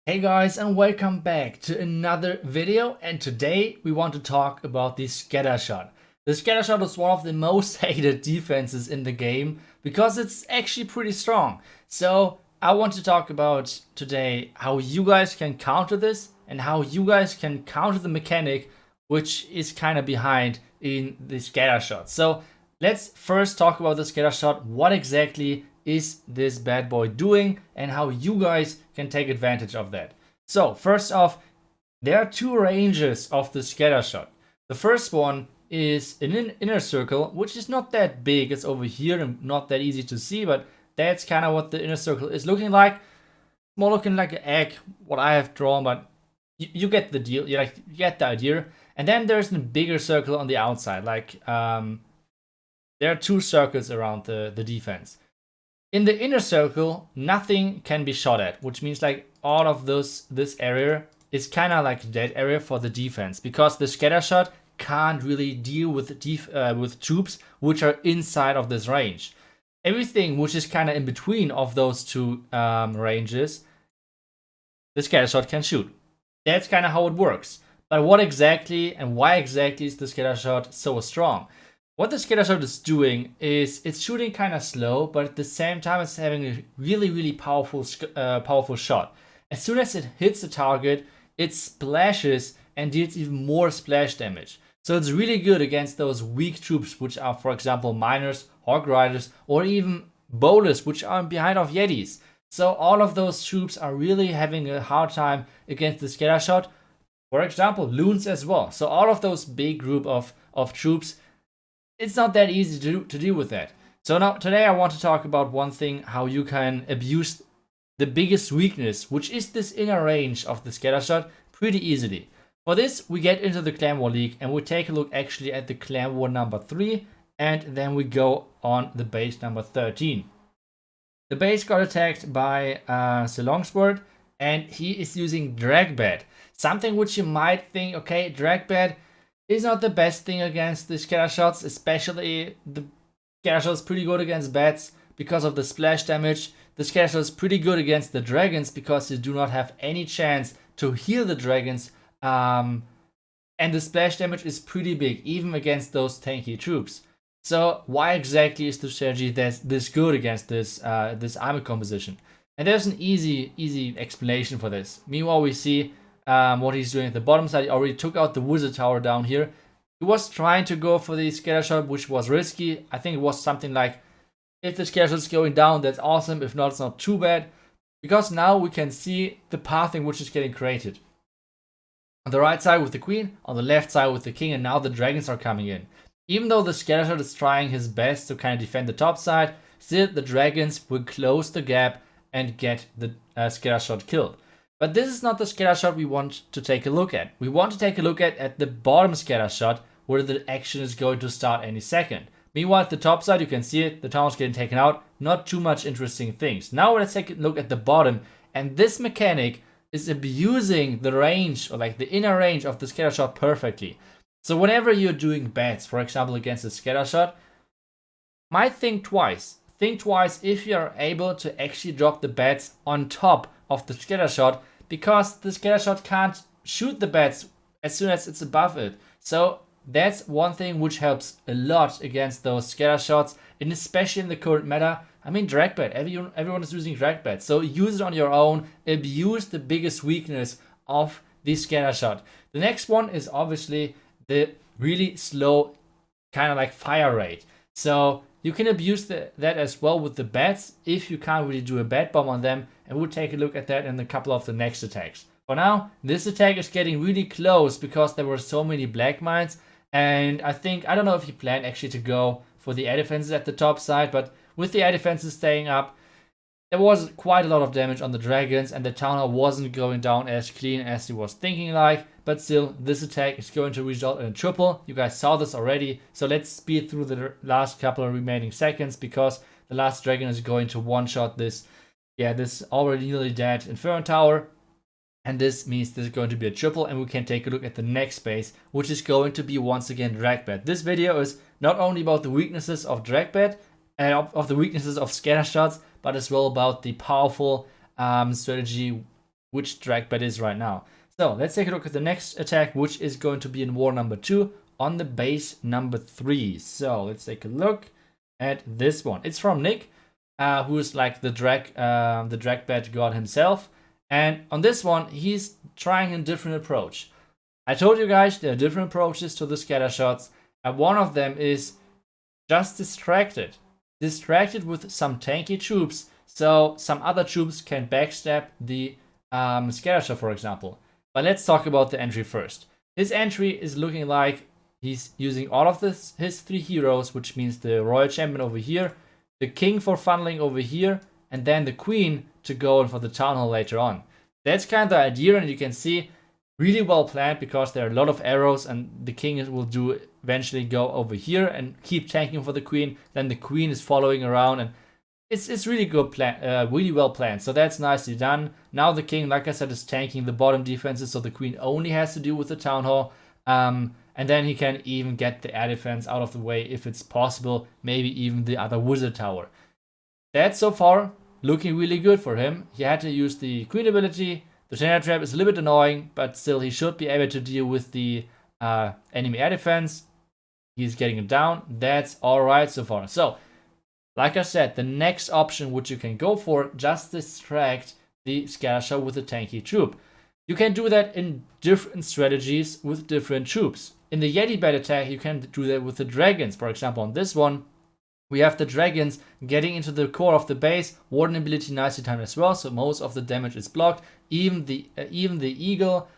Hey guys, and welcome back to another video, and today we want to talk about the scattershot. The scattershot is one of the most hated defenses in the game because it's actually pretty strong. So I want to talk about today how you guys can counter this and how you guys can counter the mechanic which is kind of behind in the scattershot. So let's first talk about the scattershot. What exactly is this bad boy doing and how you guys can take advantage of that. So first off, there are two ranges of the scattershot. The first one is an inner circle, which is not that big. It's over here and not that easy to see, but that's kind of what the inner circle is looking like. More looking like an egg, what I have drawn, but you get the deal. You get the idea. And then there's a bigger circle on the outside. There are two circles around the defense. In the inner circle, nothing can be shot at, which means like all of this area is kind of like a dead area for the defense because the scattershot can't really deal with troops which are inside of this range. Everything which is kind of in between of those two ranges, the scattershot can shoot. That's kind of how it works. But what exactly and why exactly is the scattershot so strong? What the scattershot is doing is it's shooting kind of slow, but at the same time it's having a really powerful shot. As soon as it hits the target, it splashes and deals even more splash damage. So it's really good against those weak troops, which are, for example, miners, hawk riders, or even bowlers, which are behind of yetis. So all of those troops are really having a hard time against the scattershot. For example, loons as well. So all of those big group of troops, it's not that easy to deal with that. So now today I want to talk about one thing, how you can abuse the biggest weakness, which is this inner range of the scattershot, pretty easily. For this, we get into the Clan War League and we take a look actually at the Clan War number 3, and then we go on the base number 13. The base got attacked by Longsword, and he is using dragbat. Something which you might think, okay, dragbat is not the best thing against the scattershots, especially the scattershot is pretty good against bats because of the splash damage. The scattershot is pretty good against the dragons because you do not have any chance to heal the dragons, and the splash damage is pretty big even against those tanky troops. So why exactly is the strategy that's this good against this army composition? And there's an easy explanation for this. Meanwhile, we see what he's doing at the bottom side. He already took out the wizard tower down here. He was trying to go for the scattershot, which was risky. I think it was something like, if the scattershot is going down, that's awesome. If not, it's not too bad. Because now we can see the pathing which is getting created. On the right side with the queen, on the left side with the king, and now the dragons are coming in. Even though the scattershot is trying his best to kind of defend the top side, still the dragons will close the gap and get the scattershot killed. But this is not the scattershot we want to take a look at. We want to take a look at the bottom scattershot, where the action is going to start any second. Meanwhile, at the top side, you can see it, the town is getting taken out. Not too much interesting things. Now let's take a look at the bottom, and this mechanic is abusing the range, or like the inner range of the scattershot perfectly. So whenever you're doing bats, for example, against a scattershot, might think twice. Think twice if you're able to actually drop the bats on top of the scattershot, because the scattershot can't shoot the bats as soon as it's above it. So that's one thing which helps a lot against those scattershots, and especially in the current meta. I mean, dragbat, everyone is using dragbat, so use it on your own, abuse the biggest weakness of the scattershot. The next one is obviously the really slow kind of like fire rate. So you can abuse that as well with the bats if you can't really do a bat bomb on them, and we'll take a look at that in a couple of the next attacks. For now, this attack is getting really close because there were so many black mines, and I don't know if he planned actually to go for the air defenses at the top side, but with the air defenses staying up, there was quite a lot of damage on the dragons, and the town hall wasn't going down as clean as he was thinking like, but still, this attack is going to result in a triple. You guys saw this already, so let's speed through the last couple of remaining seconds, because the last dragon is going to one-shot this already nearly dead Inferno Tower, and this means there's going to be a triple, and we can take a look at the next base, which is going to be once again dragbat. This video is not only about the weaknesses of dragbat, and of the weaknesses of scattershots, but as well about the powerful strategy which dragbat is right now. So let's take a look at the next attack, which is going to be in war number 2 on the base number 3. So let's take a look at this one. It's from Nick, who is like the dragbat god himself. And on this one, he's trying a different approach. I told you guys there are different approaches to the scatter shots, and one of them is just distracted with some tanky troops, so some other troops can backstab the scatter shot, for example. But let's talk about the entry first. His entry is looking like he's using all of his 3 heroes, which means the royal champion over here, the king for funneling over here, and then the queen to go in for the town hall later on. That's kind of the idea, and you can see really well planned because there are a lot of arrows, and the king will eventually go over here and keep tanking for the queen. Then the queen is following around, and it's really good plan, really well planned. So that's nicely done. Now the king, like I said, is tanking the bottom defenses, so the queen only has to deal with the town hall. And then he can even get the air defense out of the way if it's possible, maybe even the other wizard tower. That's so far looking really good for him. He had to use the queen ability. The Tenor Trap is a little bit annoying, but still he should be able to deal with the enemy air defense. He's getting it down. That's alright so far. So, like I said, the next option which you can go for, just distract the scatter shot with a tanky troop. You can do that in different strategies with different troops. In the Yeti bat attack, you can do that with the dragons. For example, on this one, we have the dragons getting into the core of the base. Warden ability nicely timed as well, so most of the damage is blocked. Even the eagle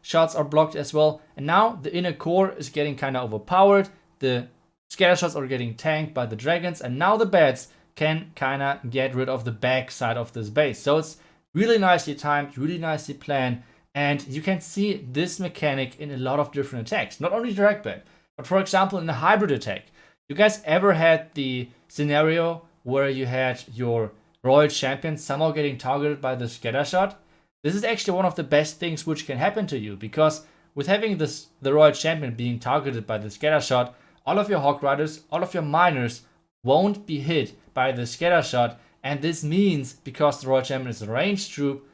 shots are blocked as well. And now the inner core is getting kind of overpowered. The scatter shots are getting tanked by the dragons, and now the bats can kind of get rid of the back side of this base. So it's really nicely timed, really nicely planned, and you can see this mechanic in a lot of different attacks. Not only dragbat, but for example in a hybrid attack. You guys ever had the scenario where you had your royal champion somehow getting targeted by the scatter shot? This is actually one of the best things which can happen to you, because with having the royal champion being targeted by the scatter shot, all of your hawk riders, all of your miners won't be hit by the scatter shot, and this means, because the royal champion is a ranged troop,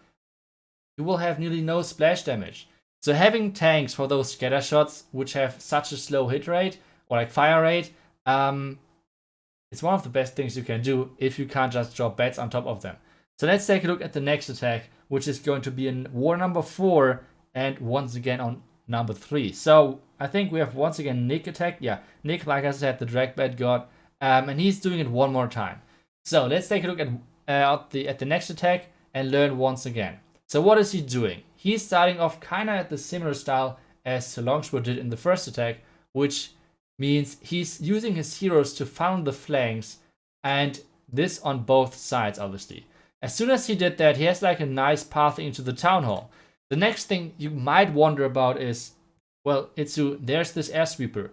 you will have nearly no splash damage. So having tanks for those scatter shots, which have such a slow hit rate, or like fire rate, it's one of the best things you can do if you can't just drop bats on top of them. So let's take a look at the next attack, which is going to be in war number 4, and once again on number 3. So I think we have once again Nick attack. Yeah, Nick, like I said, the dragbat god, and he's doing it one more time. So let's take a look at the next attack and learn once again. So what is he doing? He's starting off kind of at the similar style as Solongspur did in the first attack, which means he's using his heroes to funnel the flanks, and this on both sides, obviously. As soon as he did that, he has like a nice path into the town hall. The next thing you might wonder about is, well, Itsu, there's this air sweeper.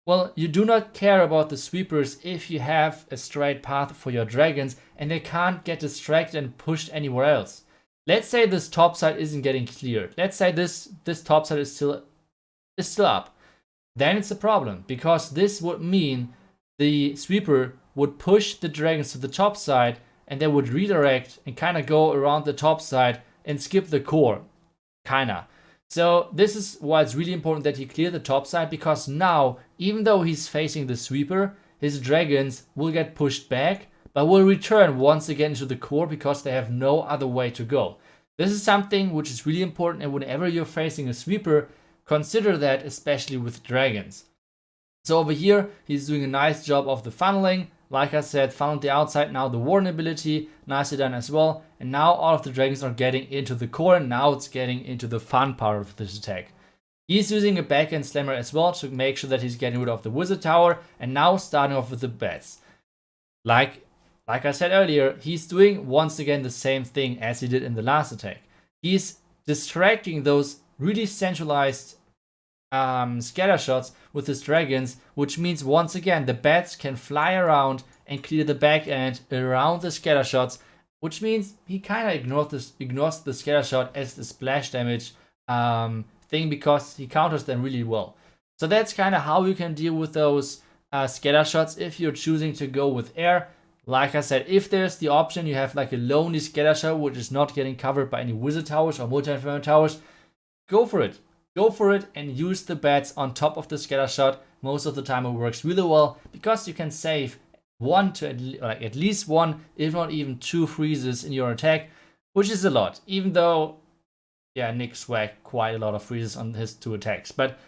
Well, you do not care about the sweepers if you have a straight path for your dragons and they can't get distracted and pushed anywhere else. Let's say this top side isn't getting cleared. Let's say this top side is still up. Then it's a problem, because this would mean the sweeper would push the dragons to the top side, and they would redirect and kind of go around the top side and skip the core, kinda. So this is why it's really important that he clear the top side, because now, even though he's facing the sweeper, his dragons will get pushed back, but will return once again to the core because they have no other way to go. This is something which is really important, and whenever you're facing a sweeper, consider that, especially with dragons. So over here, he's doing a nice job of the funneling. Like I said, funneled the outside, now the warden ability, nicely done as well. And now all of the dragons are getting into the core, and now it's getting into the fun part of this attack. He's using a backhand slammer as well to make sure that he's getting rid of the wizard tower, and now starting off with the bats. Like I said earlier, he's doing once again the same thing as he did in the last attack. He's distracting those really centralized scatter shots with his dragons, which means once again the bats can fly around and clear the back end around the scatter shots, which means he kind of ignores the scatter shot as the splash damage thing, because he counters them really well. So that's kind of how you can deal with those scatter shots if you're choosing to go with air. Like I said, if there's the option, you have like a lonely scattershot which is not getting covered by any wizard towers or multi-inferno towers, go for it. Go for it and use the bats on top of the scattershot. Most of the time it works really well because you can save at least one, if not even 2 freezes in your attack, which is a lot. Even though, yeah, Nick swagged quite a lot of freezes on his 2 attacks, but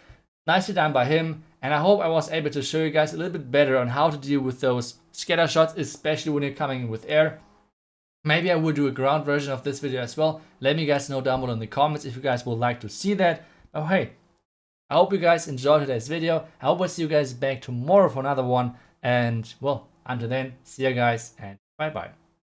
nicely done by him. And I hope I was able to show you guys a little bit better on how to deal with those scatter shots, especially when you're coming in with air. Maybe I will do a ground version of this video as well. Let me guys know down below in the comments if you guys would like to see that. Oh hey, I hope you guys enjoyed today's video. I hope I see you guys back tomorrow for another one. And well, until then, see you guys and bye bye.